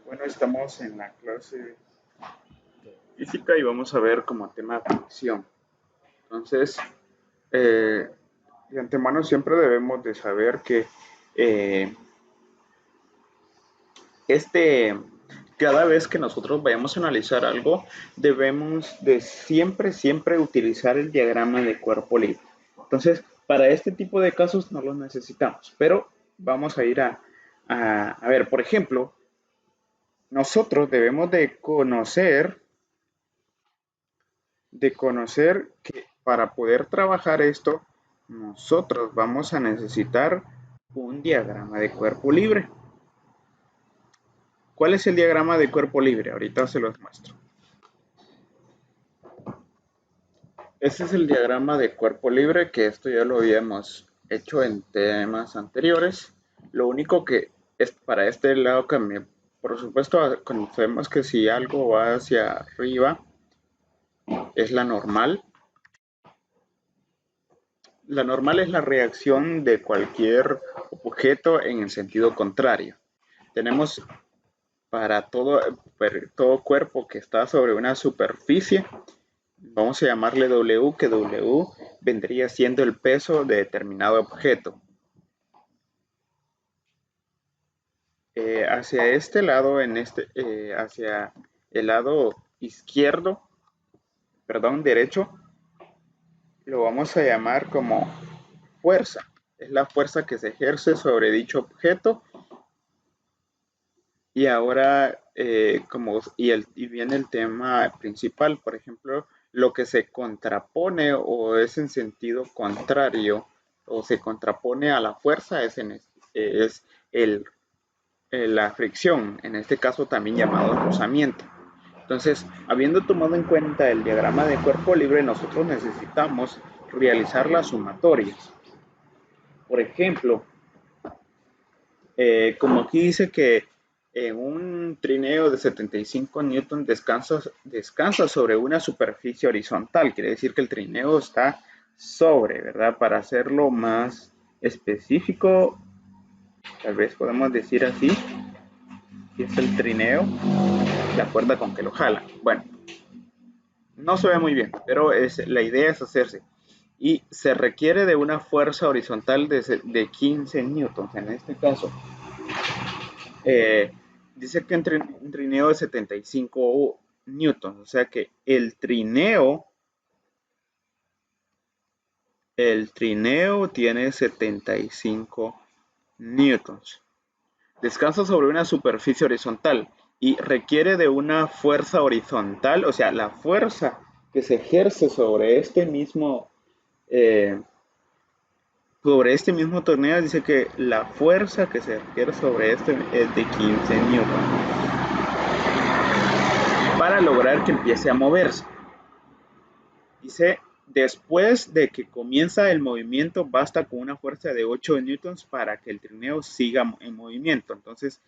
Bueno, estamos en la clase de física y vamos a ver como tema fricción. Entonces, eh, de antemano siempre debemos de saber que eh, este, cada vez que nosotros vayamos a analizar algo, debemos de siempre utilizar el diagrama de cuerpo libre. Entonces, para este tipo de casos no lo necesitamos, pero vamos a ir a ver, por ejemplo, nosotros debemos de conocer que para poder trabajar esto, nosotros vamos a necesitar un diagrama de cuerpo libre. ¿Cuál es el diagrama de cuerpo libre? Ahorita se los muestro. Este es el diagrama de cuerpo libre, que esto ya lo habíamos hecho en temas anteriores. Lo único que es para este lado cambia. Por supuesto, conocemos que si algo va hacia arriba es la normal. La normal es la reacción de cualquier objeto en el sentido contrario. Tenemos para todo cuerpo que está sobre una superficie, vamos a llamarle W, que W vendría siendo el peso de determinado objeto. Hacia este lado, hacia el lado izquierdo, perdón, derecho, lo vamos a llamar como fuerza. Es la fuerza que se ejerce sobre dicho objeto. Y ahora, y viene el tema principal, por ejemplo, lo que se contrapone o es en sentido contrario o se contrapone a la fuerza es el, la fricción, en este caso también llamado rozamiento. Entonces, habiendo tomado en cuenta el diagrama de cuerpo libre, nosotros necesitamos realizar las sumatorias. Por ejemplo, como aquí dice que en un trineo de 75 newton descansa sobre una superficie horizontal, quiere decir que el trineo está sobre, ¿verdad? Para hacerlo más específico, tal vez podemos decir así, que es el trineo, la cuerda con que lo jala. Bueno, no se ve muy bien, pero la idea es hacerse. Y se requiere de una fuerza horizontal de 15 newtons en este caso. Eh, Dice que un trineo de 75 newtons, o sea que el trineo tiene 75 newtons. Descansa sobre una superficie horizontal y requiere de una fuerza horizontal, o sea, la fuerza que se ejerce sobre este mismo torneo, dice que la fuerza que se ejerce sobre este es de 15 newtons para lograr que empiece a moverse. Dice, después de que comienza el movimiento, basta con una fuerza de 8 newtons para que el trineo siga en movimiento. Entonces,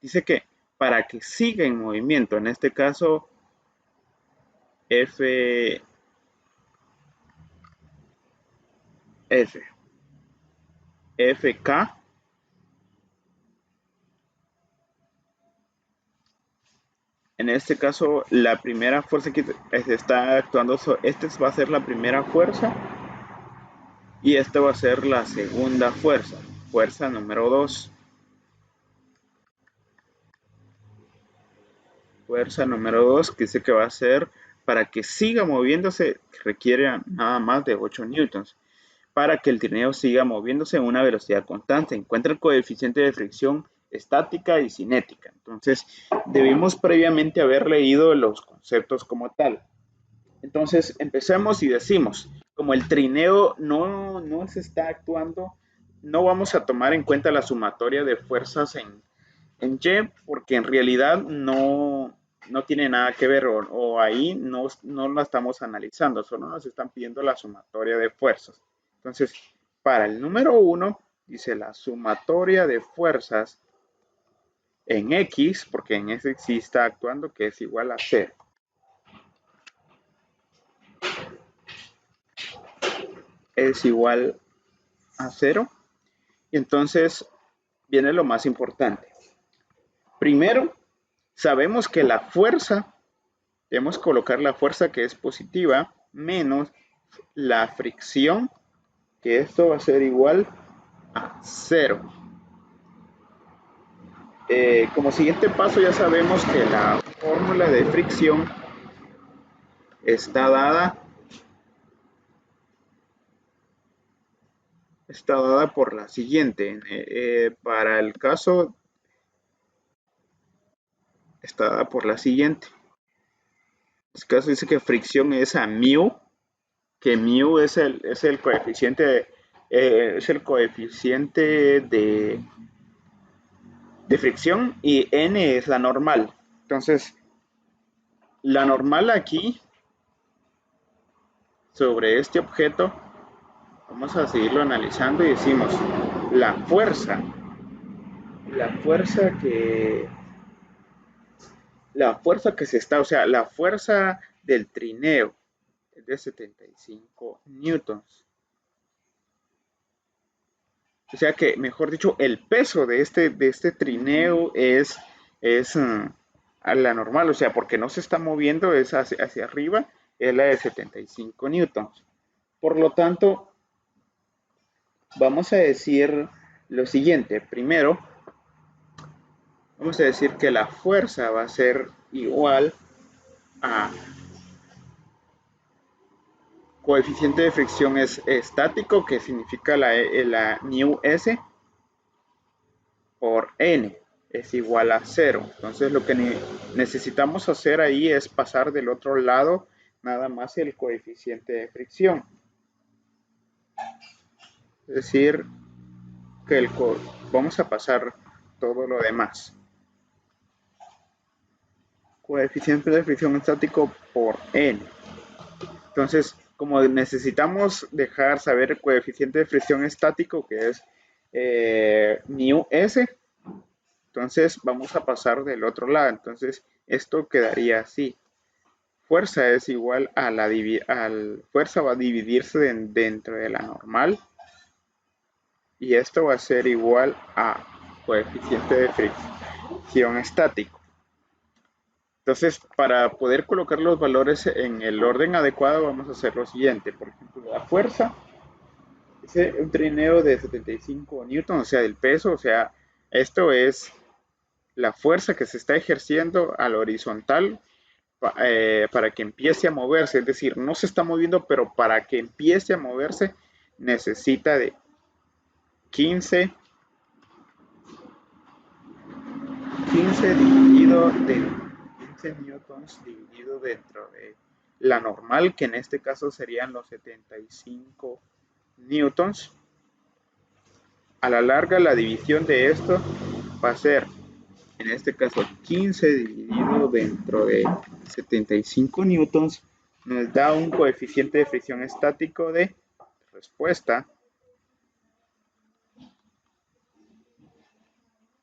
dice que para que siga en movimiento, en este caso, F, F, FK, en este caso, la primera fuerza que se está actuando, esta va a ser la primera fuerza y esta va a ser la segunda fuerza número 2. Fuerza número 2 que dice que va a ser para que siga moviéndose, requiere nada más de 8 newtons. Para que el trineo siga moviéndose a una velocidad constante, encuentra el coeficiente de fricción estática y cinética. Entonces, debimos previamente haber leído los conceptos como tal. Entonces, empecemos y decimos, como el trineo no se está actuando, no vamos a tomar en cuenta la sumatoria de fuerzas en Y, porque en realidad no tiene nada que ver, o ahí no la estamos analizando, solo nos están pidiendo la sumatoria de fuerzas. Entonces, para el número 1, dice la sumatoria de fuerzas en X, porque en ese sí está actuando, que es igual a 0. Es igual a 0. Y entonces viene lo más importante. Primero, sabemos que la fuerza, debemos colocar la fuerza que es positiva menos la fricción, que esto va a ser igual a 0. Como siguiente paso ya sabemos que la fórmula de fricción está dada por la siguiente. Para el caso, está dada por la siguiente. En este caso dice que fricción es a mu, que mu es el coeficiente, de fricción y n es la normal. Entonces, la normal aquí sobre este objeto, vamos a seguirlo analizando y decimos la fuerza que se está, o sea, la fuerza del trineo es de 75 newtons. O sea que, mejor dicho, el peso de este trineo es a la normal, o sea, porque no se está moviendo, es hacia arriba, es la de 75 newtons. Por lo tanto, vamos a decir lo siguiente. Primero, vamos a decir que la fuerza va a ser igual a coeficiente de fricción es estático, que significa la mu s, por n es igual a 0. Entonces lo que necesitamos hacer ahí es pasar del otro lado nada más el coeficiente de fricción. Es decir, que vamos a pasar todo lo demás. Coeficiente de fricción estático por n. Entonces, como necesitamos dejar saber el coeficiente de fricción estático, que es mu s, entonces vamos a pasar del otro lado. Entonces, esto quedaría así. Fuerza es igual a fuerza va a dividirse dentro de la normal. Y esto va a ser igual a coeficiente de fricción estático. Entonces, para poder colocar los valores en el orden adecuado, vamos a hacer lo siguiente. Por ejemplo, la fuerza es un trineo de 75 newtons, o sea, del peso, o sea, esto es la fuerza que se está ejerciendo al horizontal para que empiece a moverse. Es decir, no se está moviendo, pero para que empiece a moverse necesita de 15 dividido de 15 newtons dividido dentro de la normal, que en este caso serían los 75 newtons. A la larga, la división de esto va a ser, en este caso, 15 dividido dentro de 75 newtons, nos da un coeficiente de fricción estático de respuesta.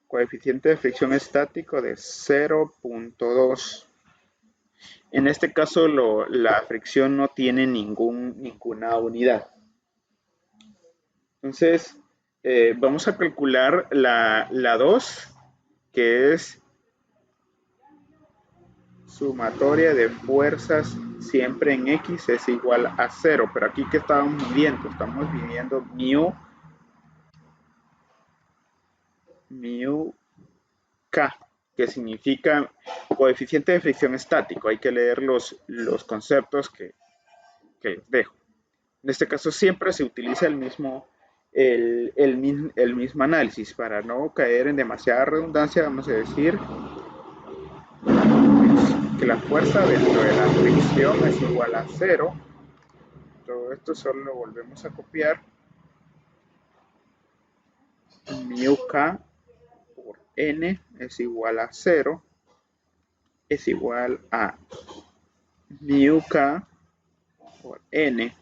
Coeficiente de fricción estático de 0.2. En este caso, la fricción no tiene ninguna unidad. Entonces, vamos a calcular la 2, que es sumatoria de fuerzas siempre en X es igual a 0. Pero aquí, ¿qué estamos midiendo? Estamos midiendo mu K, que significa coeficiente de fricción estático. Hay que leer los conceptos que les dejo. En este caso siempre se utiliza el mismo análisis. Para no caer en demasiada redundancia, vamos a decir que la fuerza dentro de la fricción es igual a 0. Todo esto solo lo volvemos a copiar. Mu K por N es igual a 0. Es igual a mu K por N.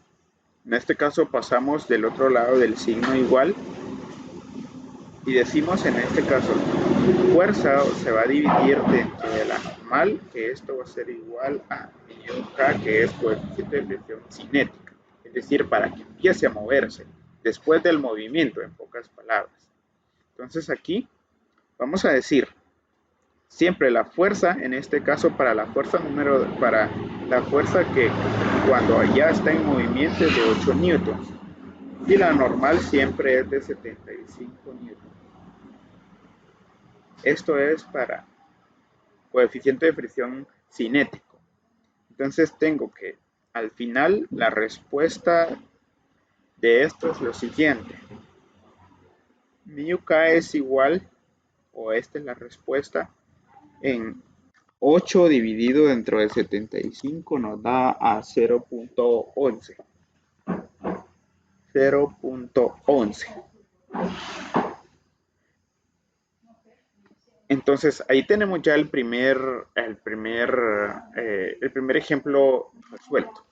En este caso pasamos del otro lado del signo igual y decimos en este caso fuerza se va a dividir dentro de la normal, que esto va a ser igual a mu K, que es coeficiente de fricción cinética, es decir, para que empiece a moverse después del movimiento, en pocas palabras. Entonces aquí vamos a decir Siempre la fuerza, en este caso para la fuerza para la fuerza que cuando ya está en movimiento es de 8 newtons y la normal siempre es de 75 newtons. Esto es para coeficiente de fricción cinético. Entonces tengo que al final la respuesta de esto es lo siguiente. Mu K es igual, o esta es la respuesta, en 8 dividido dentro de 75 nos da a 0.11. 0.11. Entonces ahí tenemos ya el primer ejemplo resuelto.